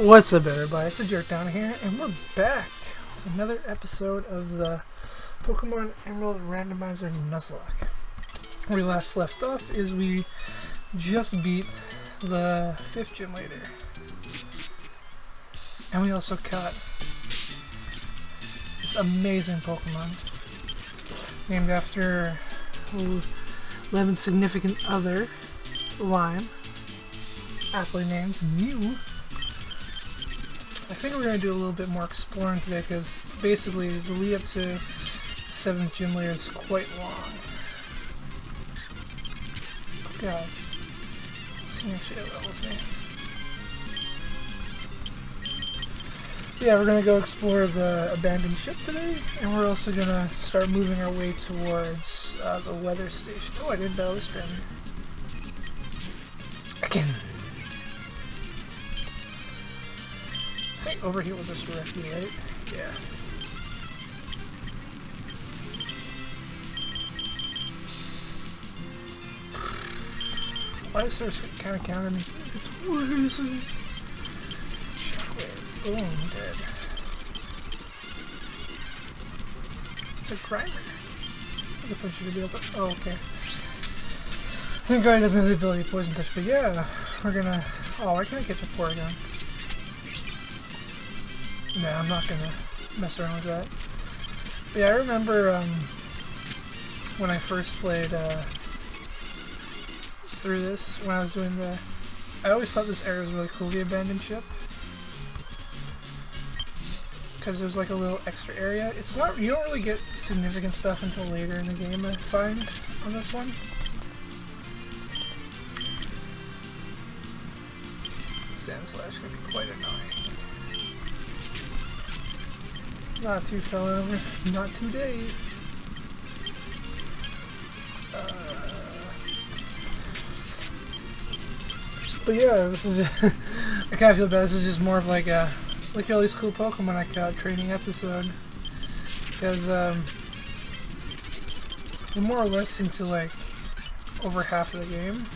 What's up, everybody? It's TheJerkDonny here, and we're back with another episode of the Pokemon Emerald Randomizer Nuzlocke. Where we last left off is we just beat the 5th gym leader. And we also caught this amazing Pokemon named after Lemon's significant other, Lime, aptly named Mew. I think we're going to do a little bit more exploring today because basically the lead up to the 7th gym leader is quite long. Oh god. This thing actually outlevels me. Yeah, we're going to go explore the abandoned ship today, and we're also going to start moving our way towards the weather station. Oh, I didn't battle this trainer. Again. I think over here will just wreck you, right? Yeah. Why does this kind of counter me? It's poison. Shockwave. Boom. Dead. It's a grinder. I can punch you to be able to. Oh, okay. Thank God he doesn't have the ability to poison touch, but yeah, we're gonna. Oh, why can't I catch a Porygon? No, I'm not gonna mess around with that. But yeah, I remember when I first played through this, when I was doing I always thought this area was really cool, the abandoned ship. Because there's like a little extra area. It's not, you don't really get significant stuff until later in the game, I find, on this one. Sandslash can be quite annoying. Not too fell over. Not today. But yeah, this is. I kind of feel bad. This is just more of like a look at all these cool Pokemon I caught training episode. Because we're more or less into like over half of the game.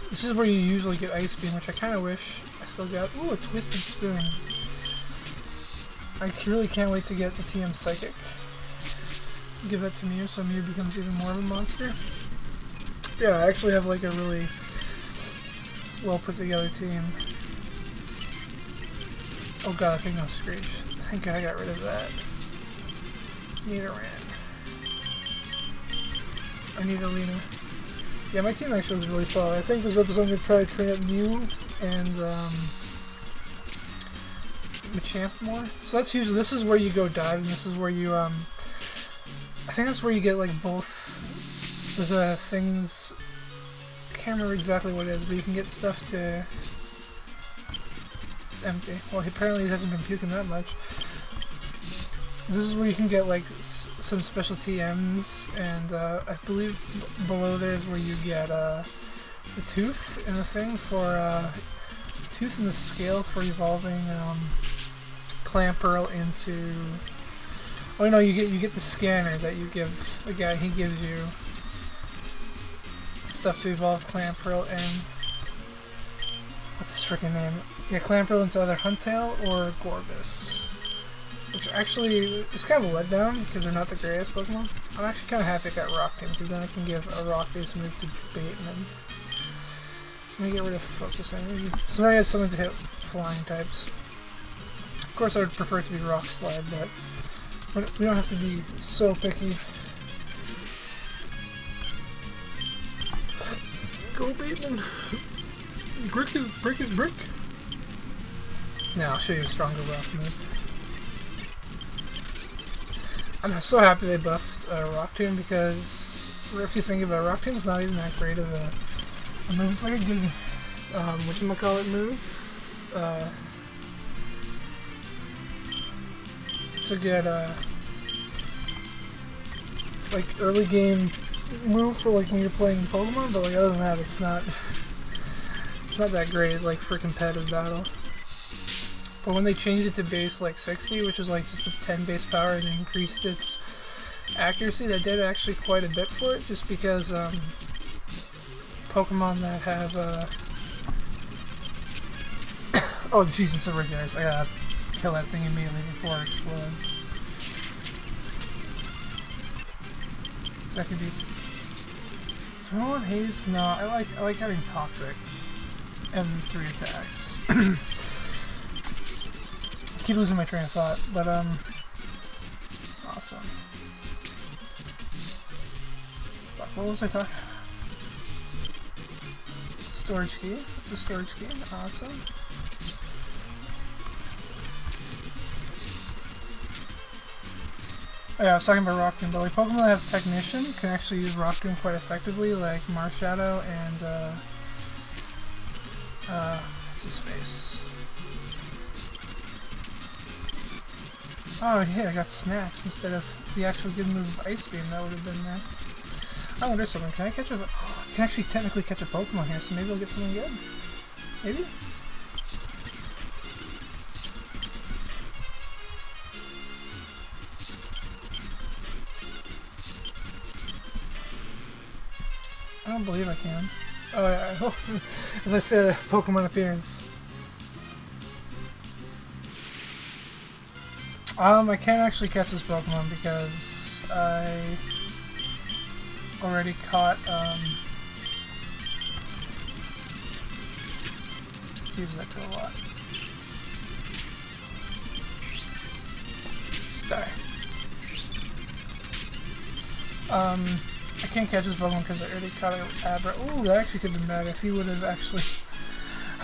This is where you usually get Ice Beam, which I kind of wish I still got. Ooh, a Twisted Spoon. I really can't wait to get the TM Psychic. Give that to Mew so Mew becomes even more of a monster. Yeah, I actually have like a really well put together team. Oh god, I think no Screech. Thank God I got rid of that. Need a Ran. I need a Lena. Yeah, my team actually was really solid. I think this episode I'm going to try to train up Mew and Machamp more. So that's usually, this is where you go dive, and this is where you, I think that's where you get like both the things, I can't remember exactly what it is, but you can get stuff to, it's empty. Well, apparently he hasn't been puking that much. This is where you can get like some special TMs, and I believe below there is where you get the tooth and the thing for tooth and the scale for evolving Clamperl into. Oh no, you get the scanner that you give the guy. He gives you stuff to evolve Clamperl and what's his freaking name? Yeah, Clamperl into either Huntail or Gorbis. Which actually is kind of a letdown because they're not the greatest Pokemon. I'm actually kind of happy I got Rock Team because then I can give a Rock-based move to Bateman. Let me get rid of Focusing. So now I have something to hit flying types. Of course I would prefer it to be Rock Slide, but we don't have to be so picky. Go Bateman! Break his brick! Now I'll show you a stronger Rock move. I'm so happy they buffed Rock Tomb because if you think about it, Rock Tomb's not even that great of a move. It's like a good whatchamacallit move. It's a good like early game move for like when you're playing Pokemon, but like other than that it's not that great like for competitive battle. But when they changed it to base like 60, which is like just a 10 base power, and increased its accuracy, that did actually quite a bit for it, just because Pokemon that have Oh Jesus, it's right there. I gotta kill that thing immediately before it explodes. So that could be. Do I want haze? No, I like having toxic and 3 attacks. I keep losing my train of thought, but awesome. Fuck, what was I talking about? Storage key. It's a storage key. Awesome. Oh yeah, I was talking about Rock Tomb, but like Pokemon that have Technician can actually use Rock Tomb quite effectively, like Marshadow and what's his face? Oh yeah, I got Snatch instead of the actual good move of Ice Beam. That would have been there. I wonder something. Can I catch a? I can actually technically catch a Pokemon here, so maybe I'll get something good. Maybe. I don't believe I can. Oh yeah, as I said, Pokemon appears. I can't actually catch this Pokemon because I already caught, Jesus, that took a lot. Just die. I can't catch this Pokemon because I already caught an Abra. Ooh, that actually could have been bad if he would have actually...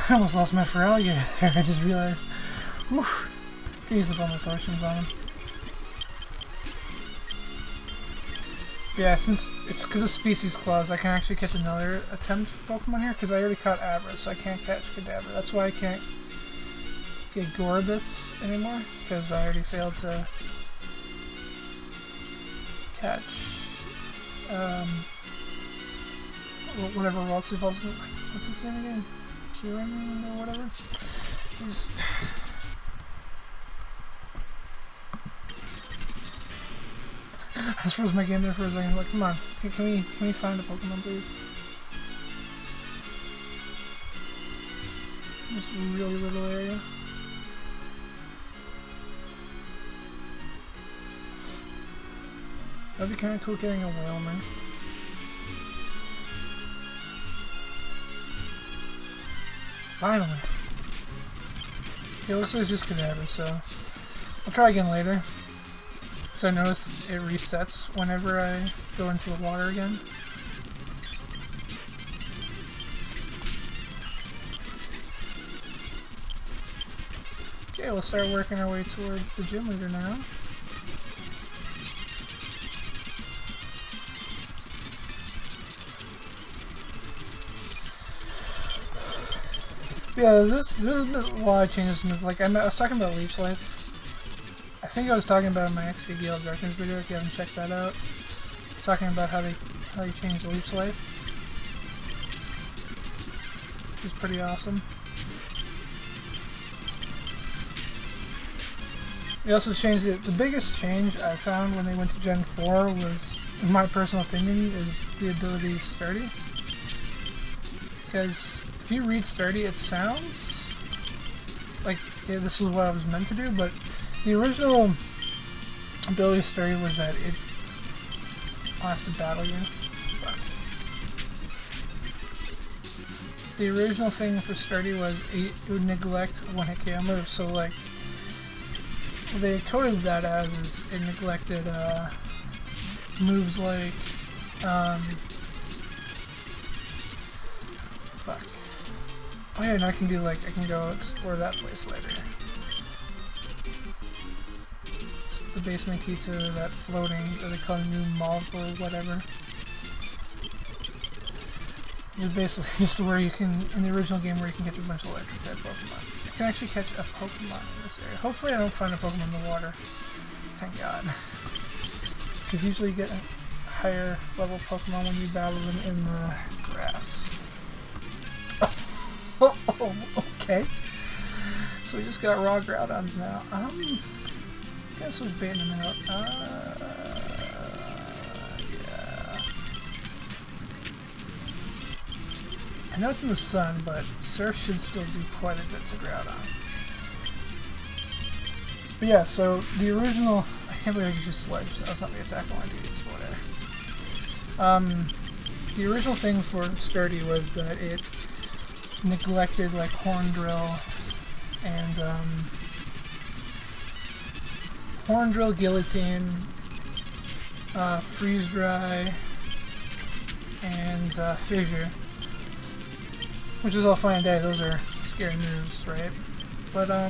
I almost lost my Feraligatr there, I just realized. Whew. I used up all my potions on him. Yeah, since it's because of Species Clause, I can actually catch another attempt Pokemon here because I already caught Abra, so I can't catch Kadabra. That's why I can't get Gorbis anymore, because I already failed to catch whatever Ralsei falls. What's his name again? Kieran or whatever? Just I just froze my game there for a second. Like, come on, can we find a Pokemon, please? This really little area. That'd be kind of cool getting a Whalmer. Finally. Okay, looks like it's just Kadabra, so I'll try again later. So I notice it resets whenever I go into the water again. Okay, we'll start working our way towards the gym leader now. Yeah, there's been a lot of changes. Like I was talking about Leech Life. I think I was talking about in my XD Gale of Darkness video. If you haven't checked that out, I was talking about how you change Leech Life, which is pretty awesome. They also changed it. The biggest change I found when they went to Gen 4 was, in my personal opinion, is the ability of Sturdy. Because if you read Sturdy, it sounds like this is what I was meant to do, but the original ability of Sturdy was that I'll have to battle you. Fuck. The original thing for Sturdy was it would neglect one-hit KO moves, so like what they coded that as is it neglected moves like fuck. Oh yeah, and I can do like I can go explore that place later. It's the basement key to that floating, or they call it new mob or whatever. It's basically just where you can, in the original game, where you can catch a bunch of electric type Pokemon. I can actually catch a Pokemon in this area. Hopefully I don't find a Pokemon in the water. Thank God. Because usually you get a higher level Pokemon when you battle them in the grass. Oh, okay. So we just got raw Groudons now. Guess who's baiting them out? Yeah. I know it's in the sun, but Surf should still do quite a bit to Groudon. But yeah, so the original... I can't believe I could use Sledge. That was not the attack I wanted to use, whatever. The original thing for Sturdy was that it neglected like Horn Drill and Horn Drill, Guillotine, Freeze Dry, and Fissure, which is all fine and dandy. Those are scary moves, right? But the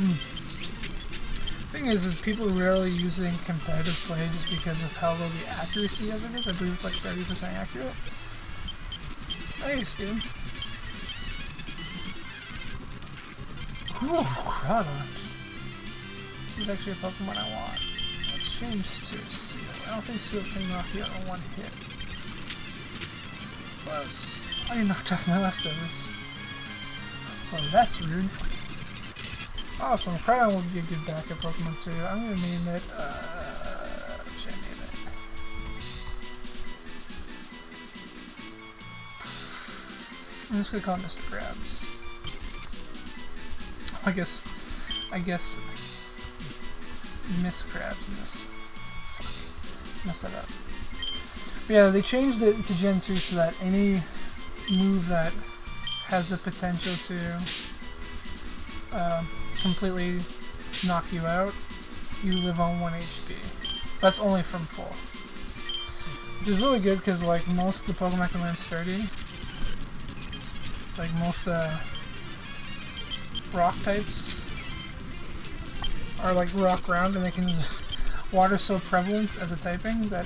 thing is people rarely using competitive play just because of how low the accuracy of it is. I believe it's like 30% accurate. Nice, dude. Ooh, Groudon. This is actually a Pokemon I want. Let's change to Seal. I don't think Seal can knock you out in one hit. Close. Oh, you knocked off my leftovers. Well, that's rude. Awesome. Groudon will be a good backup Pokemon too. I'm gonna name it, what should I name it? I'm just gonna call it Mr. Krabs. I guess Miss Krabs in this. Fuck. Messed that up. But yeah, they changed it to Gen 2 so that any move that has the potential to completely knock you out, you live on 1 HP. That's only from full. Which is really good because like most of the Pokemon can learn Sturdy. Like most rock types are like rock ground, and they can water's so prevalent as a typing that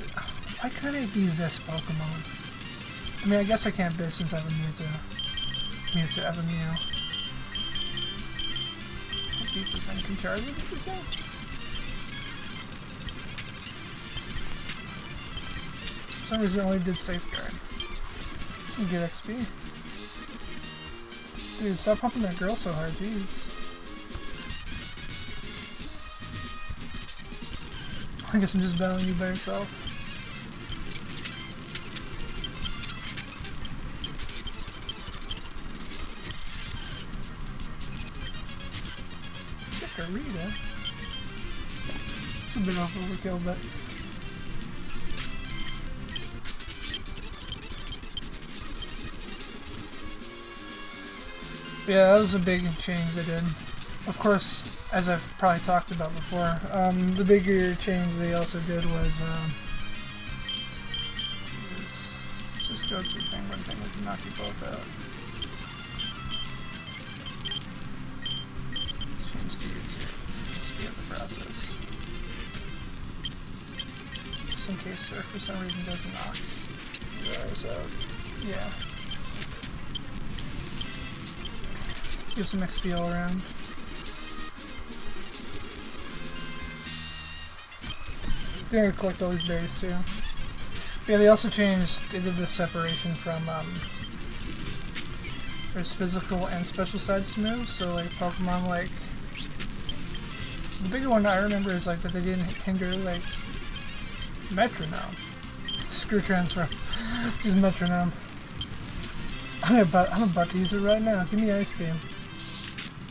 why can't I be this Pokemon? I mean, I guess I can't bitch since I have a Mewtwo have a Mew. What beats this thing? Can charge it with this thing? For some reason it only did Safeguard. Some good XP. Dude, stop pumping that girl so hard, jeez. I guess I'm just battling you by yourself. Chikorita? It's a bit off overkill, but... yeah, that was a big change they did. Of course, as I've probably talked about before, the bigger change they also did was, let's just go to Penguin thing, we can knock you both out. Change to you too, speed up the process. Just in case Surf for some reason doesn't knock yours out. Yeah. Give some XP all around. They're gonna collect all these berries too. But yeah, they also changed, they did this separation from, there's physical and special sides to moves, so like Pokemon like, the bigger one I remember is like that they didn't hinder like Metronome. Screw Transform, just Metronome. I'm about to use it right now, give me Ice Beam.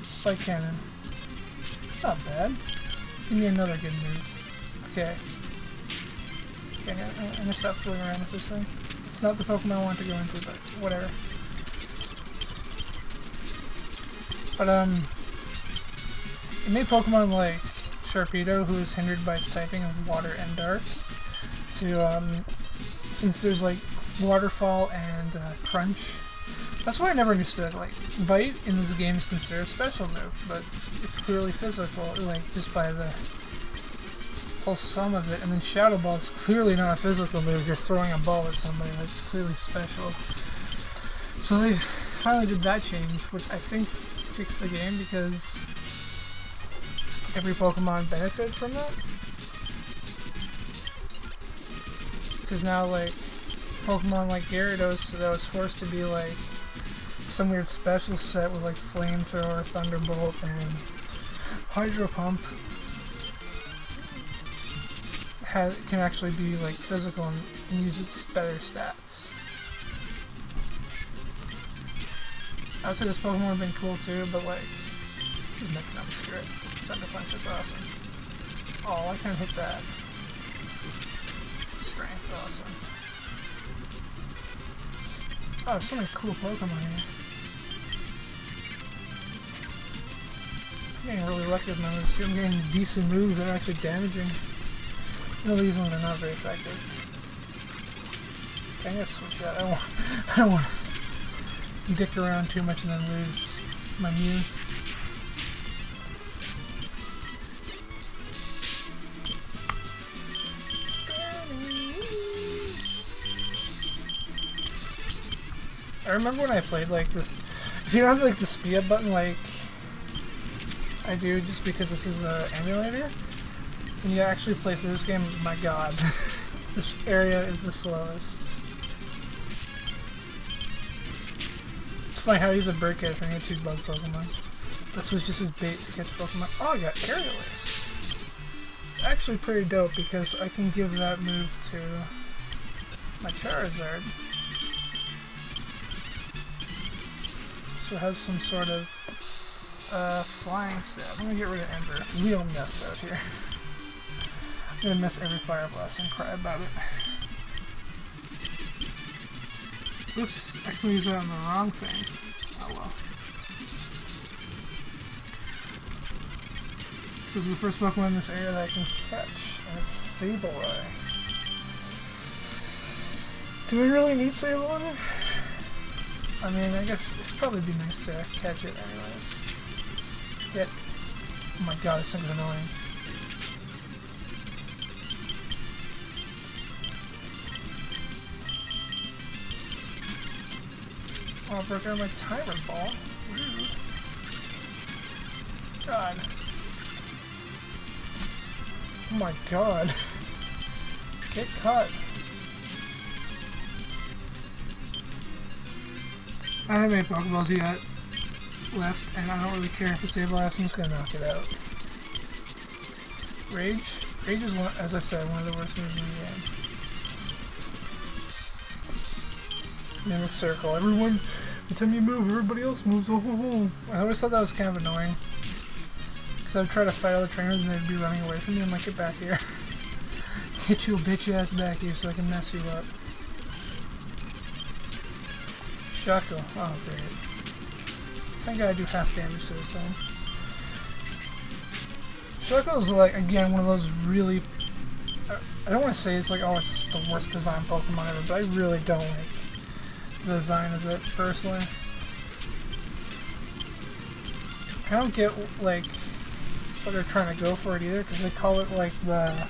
Spike Cannon. It's not bad. Give me another good move. Okay. Okay, I'm gonna stop fooling around with this thing. It's not the Pokemon I want to go into, but whatever. But, it made Pokemon like Sharpedo, who is hindered by its typing of water and dark, to, since there's like Waterfall and Crunch. That's why I never understood, like, Bite in this game is considered a special move, but it's clearly physical, like, just by the whole sum of it. And then Shadow Ball is clearly not a physical move, you're throwing a ball at somebody, that's clearly special. So they finally did that change, which I think fixed the game because every Pokemon benefited from that. Because now, like, Pokemon like Gyarados that was forced to be, like, some weird special set with like Flamethrower, Thunderbolt, and Hydro Pump can actually be like physical and use its better stats. I would say this Pokemon would have been cool too, but like, she's making up a skirt. Thunder Punch is awesome. Oh, I can't hit that. Strength, awesome. Oh, there's so many cool Pokemon here. I'm getting really lucky with my moves too. I'm getting decent moves that are actually damaging. No, these ones are not very effective. Okay, I'm gonna switch that. I don't want to dick around too much and then lose my Mew. I remember when I played like this, if you don't have like the speed up button like I do just because this is an emulator, and you actually play through this game, my god, this area is the slowest. It's funny how I use a bird catcher and get 2 bug Pokemon. This was just his bait to catch Pokemon. Oh, I got Aerialist. It's actually pretty dope because I can give that move to my Charizard. So it has some sort of flying stab. I'm gonna get rid of Ember. We don't mess out here. I'm gonna miss every Fire Blast and cry about it. Oops, actually used that on the wrong thing. Oh well. This is the first Pokemon in this area that I can catch, and it's Sableye. Do we really need Sableye? I mean, I guess it'd probably be nice to catch it anyways. Get. Oh my god, this thing's annoying. Oh, I broke out my timer ball. Rude. God. Oh my god. Get cut. I don't have any Pokeballs yet left, and I don't really care if it's Sableye, so I'm just gonna knock it out. Rage? Rage is, as I said, one of the worst moves in the game. Mimic Circle. Every time you move, everybody else moves. Oh, oh, oh. I always thought that was kind of annoying. Because I would try to fight all the trainers and they'd be running away from me. I'm like, get back here. Get your bitch ass back here so I can mess you up. Shaco. Oh, great. I think I do half damage to this thing. Shaco is like, again, one of those really... I don't want to say it's like, oh, it's the worst design Pokemon ever, but I really don't like the design of it, personally. I don't get, like, what they're trying to go for it either, because they call it, like, the...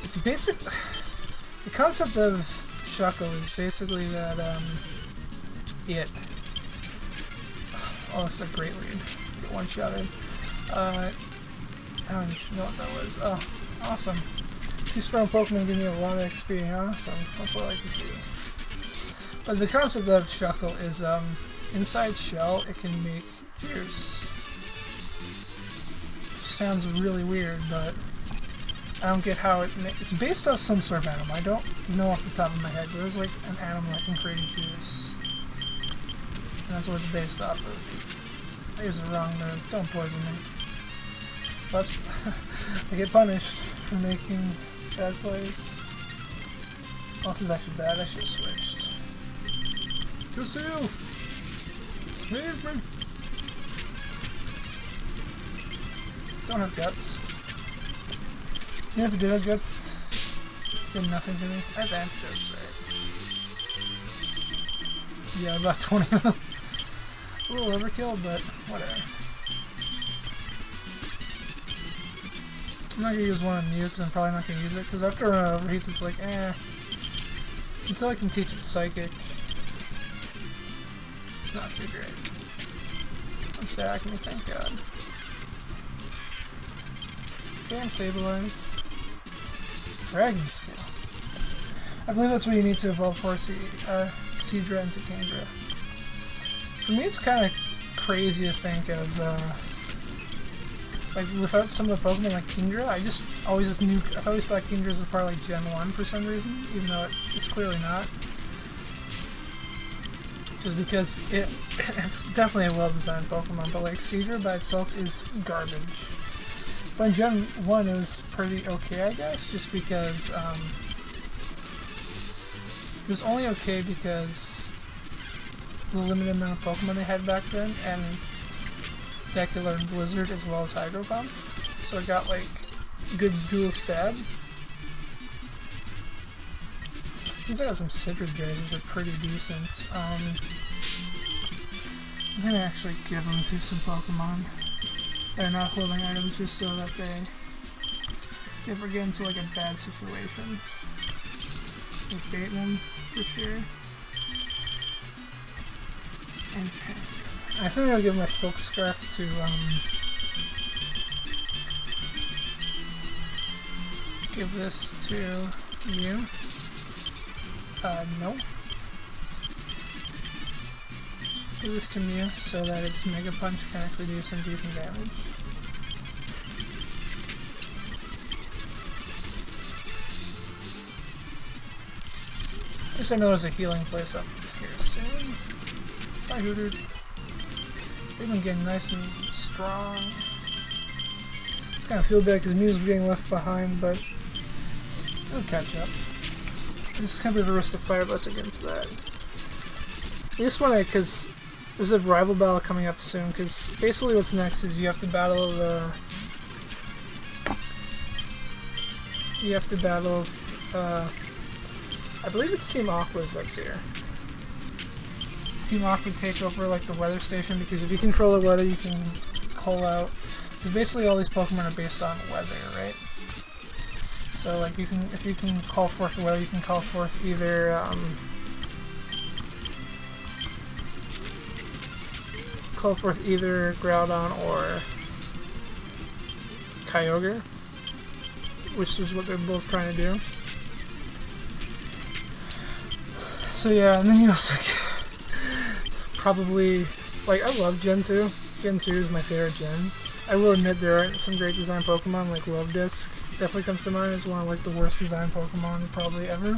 It's basic... The concept of Shaco is basically that, it... Oh, that's a great lead. Get one-shotted. I don't even know what that was. Oh, awesome. 2 strong Pokemon give me a lot of XP. Awesome. That's what I like to see. But the concept of Shaco is, inside shell, it can make juice. Sounds really weird, but I don't get how it's based off some sort of animal. I don't know off the top of my head, but there's like an animal that can create juice. And that's what it's based off of. I used the wrong move. Don't poison me. But I get punished for making bad plays. Oh, this is actually bad. I should have switched. Lucille! Save me! Don't have guts. Even if I did have guts, it did nothing to me. I have antidotes, right? Yeah, about 20 of them. A little overkill, but whatever. I'm not gonna use one on Mew because I'm probably not gonna use it, because after it overheats it's like, eh. Until I can teach it Psychic, it's not too great. I'm stacking me, thank god. Damn, Sableye. Dragon Scale. I believe that's what you need to evolve for Seadra into Kingdra. For me, it's kind of crazy to think of, like, without some of the Pokemon like Kingdra, I always thought Kingdra was probably like Gen 1 for some reason, even though it's clearly not. Just because it's definitely a well-designed Pokemon, but like Seedra by itself is garbage. But in Gen 1 it was pretty okay, I guess, just because it was only okay because the limited amount of Pokemon they had back then, and that could learn Blizzard as well as Hydro Pump. So it got like good dual stab. Since I got some Citrus Berries, which are pretty decent, I'm gonna actually give them to some Pokemon that are not holding items just so that they never get into like a bad situation. Like Bateman, for sure. And I think I'll give my Silk Scarf to, give this to you. No. Give this to Mew so that its Mega Punch can actually do some decent damage. At least I know there's a healing place up here soon. Hi, Hooter. They've been getting nice and strong. Just kind of feel bad because Mew's getting left behind, but it'll catch up. Just kind of a risk of Fire Blast against that. I just want to, because there's a rival battle coming up soon, because basically what's next is you have to battle the... I believe it's Team Aqua's that's here. Team Aqua take over like the weather station, because if you control the weather you can call out, because basically all these Pokemon are based on weather, right? So like you can, if you can call forth the weather, you can call forth either Groudon or Kyogre, which is what they're both trying to do. So yeah, and then you also probably, like, I love Gen 2. Gen 2 is my favorite gen. I will admit there are some great design Pokemon, like Love-Disc definitely comes to mind as one of like the worst design Pokemon probably ever.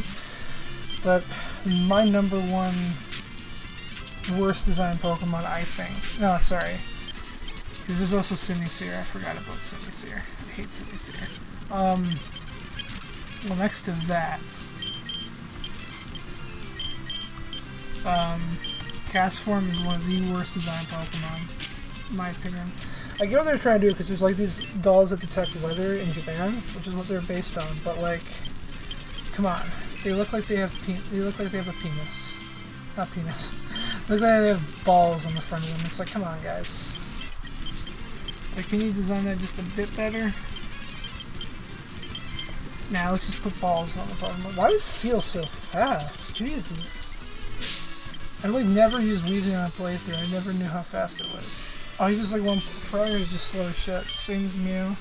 But my number one worst design Pokemon, I think. No, sorry. Because there's also Simisear. I forgot about Simisear. I hate Simisear. Well, next to that, Castform is one of the worst design Pokemon, in my opinion. I get what they're trying to do because there's like these dolls that detect weather in Japan, which is what they're based on. But like, come on, they look like they have a penis, not penis. They look like they have balls on the front of them. It's like, come on, guys. Like, can you design that just a bit better? Now let's just put balls on the bottom. Why is Seal so fast? Jesus. I really never used Weezing on a playthrough. I never knew how fast it was. Oh, he's just like one. Fryer is just slow as shit. Same as Mew.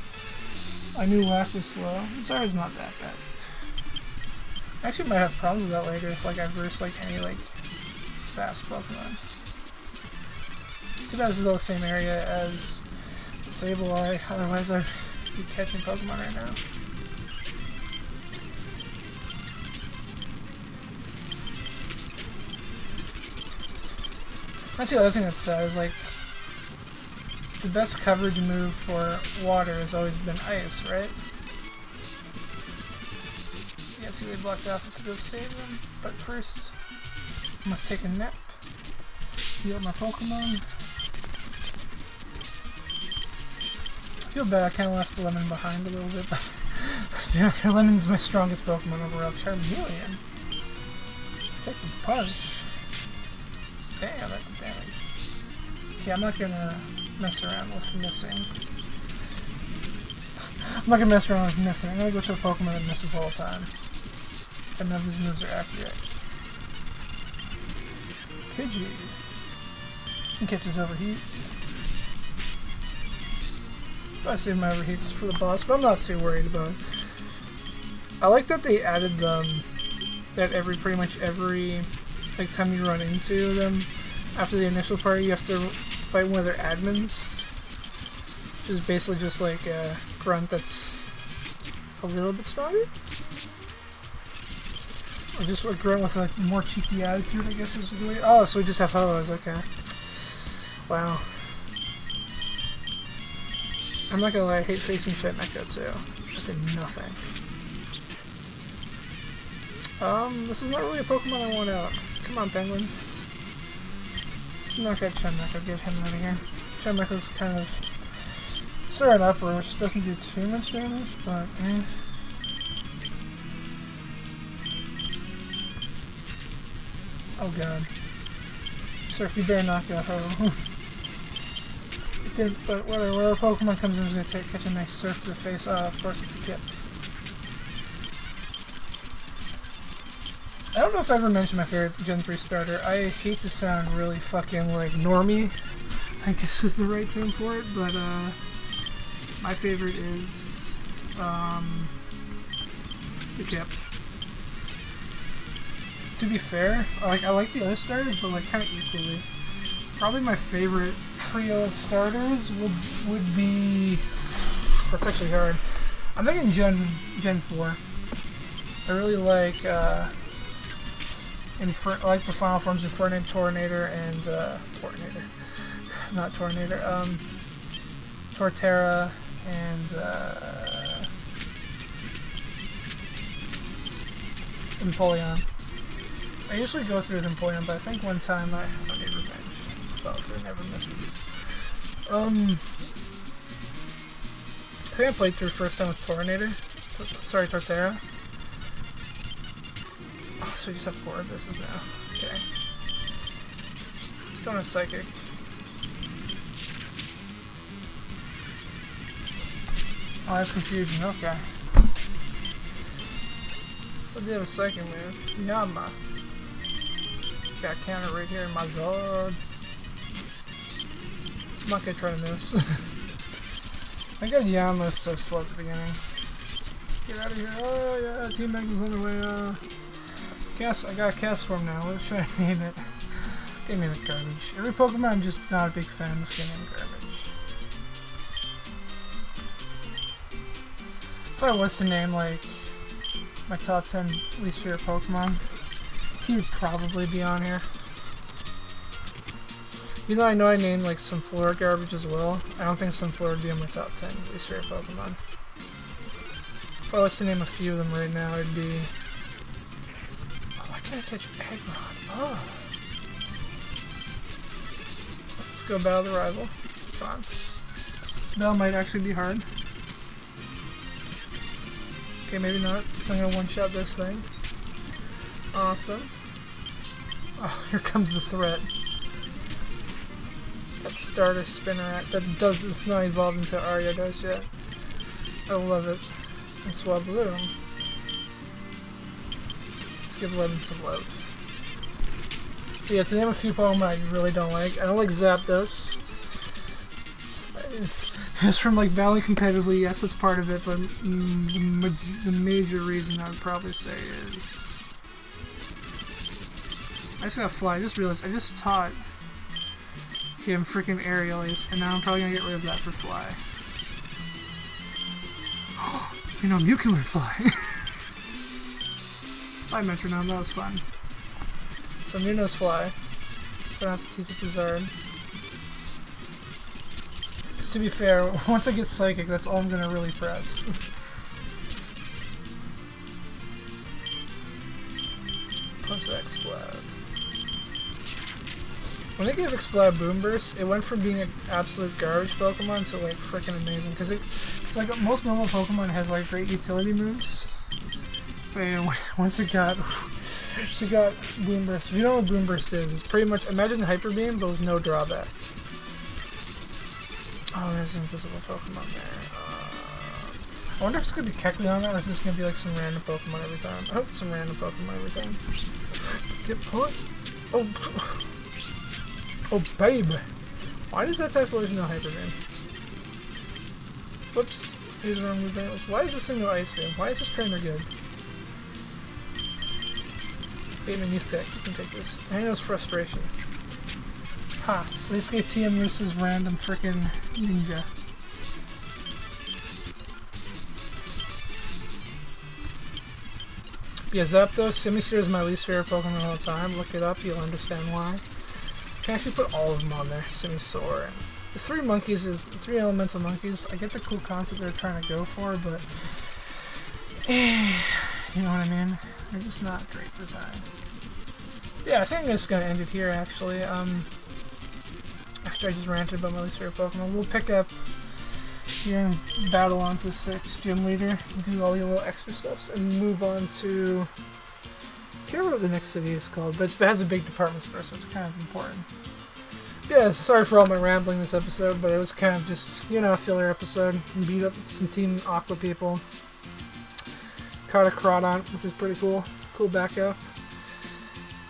I knew Whack was slow. Zard's not that bad. I actually might have problems with that later if like I verse like any like fast Pokemon. Too bad this is all the same area as Sableye. Otherwise I'd be catching Pokemon right now. That's the other thing that's sad, is like, the best coverage move for water has always been ice, right? Yeah, see they blocked off to go save them, but first, I must take a nap, heal my Pokemon. I feel bad, I kind of left Lemon behind a little bit, but yeah, Lemon's my strongest Pokemon overall. Charmeleon. Take this punch. Damn, that did damage. Okay, I'm not gonna mess around with missing. I'm not gonna mess around with missing. I'm gonna go to a Pokemon that misses all the time. And none of his moves are accurate. Pidgey. Can catch his overheat. I save my overheats for the boss, but I'm not too worried about it. I like that they added that pretty much every like time you run into them after the initial part, you have to fight one of their admins, which is basically just like a grunt that's a little bit stronger. Or just like growing with a more cheeky attitude, I guess is the way. Oh, so we just have Ho-Ohs, okay. Wow. I'm not gonna lie, I hate facing shit Mecha too. I did nothing. This is not really a Pokemon I want out. Come on, Penguin. Let's knock out Mecha, get him out of here. Mecha's kind of starting up, which doesn't do too much damage, but eh. Oh god. Sir, you better knock out Ho. It did, but whatever Pokemon comes in is going to catch a nice surf to the face. Of course it's a Kip. I don't know if I ever mentioned my favorite Gen 3 starter. I hate to sound really fucking like normie, I guess is the right term for it, but my favorite is the Kip. To be fair, I like the other starters, but like kind of equally. Probably my favorite trio of starters would be. That's actually hard. I'm thinking Gen 4. I really like I like the final forms of Infernape, Tornador, and Tornador, not Tornador. Torterra and Empoleon. I usually go through with Empoleon, but I think one time I need revenge. Bowser never misses. I think I played through first time with Tornador. Sorry, Torterra. Oh, so you just have 4 abysses now. Okay. Don't have Psychic. Oh, that's Confusion. Okay. So I do have a Psychic move. Yama. Got a counter right here in my Zord. I'm not gonna try to miss. I got Yama so slow at the beginning. Get out of here. Oh yeah, Team Mega's on the way. I got a cast form now. Let's try to name it. Can't name it garbage. Every Pokemon I'm just not a big fan. Just can't name garbage. If I was to name like my top 10 least favorite Pokemon, he would probably be on here. Even though I know I named like some Flora garbage as well, I don't think some Flora would be on my top 10 least favorite Pokemon. If I was to name a few of them right now, it'd be. Oh, why can't I catch Aggron? Oh. Let's go battle the rival. Come on. This battle might actually be hard. Okay, maybe not. So I'm gonna one-shot this thing. Awesome. Oh, here comes the threat. That starter Spinarak it's not evolved into Ariados yet. I love it. And Swablu. Let's give Levin some love. So yeah, to name a few Pokemon I really don't like. I don't like Zapdos. It's from like battling competitively, yes, that's part of it, but the major reason I would probably say is I just gotta fly. I just realized I just taught him freaking Aerial Ace, and now I'm probably gonna get rid of that for Fly. You know, Mew can learn Fly. Bye, Metronome, that was fun. So Mew knows Fly, so I have to teach it to Zard. Just to be fair, once I get Psychic, that's all I'm gonna really press. Punch that Explode. When they gave Explode Boom Burst, it went from being an absolute garbage Pokemon to like freaking amazing. Because it's like most normal Pokemon has like great utility moves. But yeah, once it got Boom Burst. If you know what Boom Burst is, it's pretty much imagine Hyper Beam, but with no drawback. Oh, there's an invisible Pokemon there. I wonder if it's gonna be Kecleon or is this gonna be like some random Pokemon every time? I hope it's some random Pokemon every time. Get put. Oh. Oh, babe! Why does that Typhlosion know Hyper Beam? Whoops. Here's the wrong move. Why is this thing no Ice Beam? Why is this trainer good? Bateman, you thick. You can take this. I know it's Frustration. Ha! So this guy TM versus random frickin' ninja. Yeah, Zapdos, Simisear is my least favorite Pokemon of all time. Look it up, you'll understand why. You can actually put all of them on there. Simisaur. And the three monkeys is the three elemental monkeys. I get the cool concept they're trying to go for, but you know what I mean? They're just not great design. Yeah, I think I'm just gonna end it here actually. After I just ranted about my least favorite Pokemon, we'll pick up here and battle on to 6 gym leader, do all the little extra stuffs, and move on to I can't remember what the next city is called, but it has a big department store, so it's kind of important. Yeah, sorry for all my rambling this episode, but it was kind of just, you know, a filler episode. Beat up some Team Aqua people. Caught a Crawdon, which is pretty cool. Cool backup.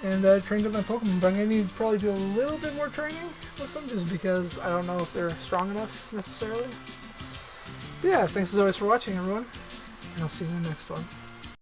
And trained up my Pokemon, but I'm going to need to probably do a little bit more training with them, just because I don't know if they're strong enough, necessarily. But yeah, thanks as always for watching, everyone. And I'll see you in the next one.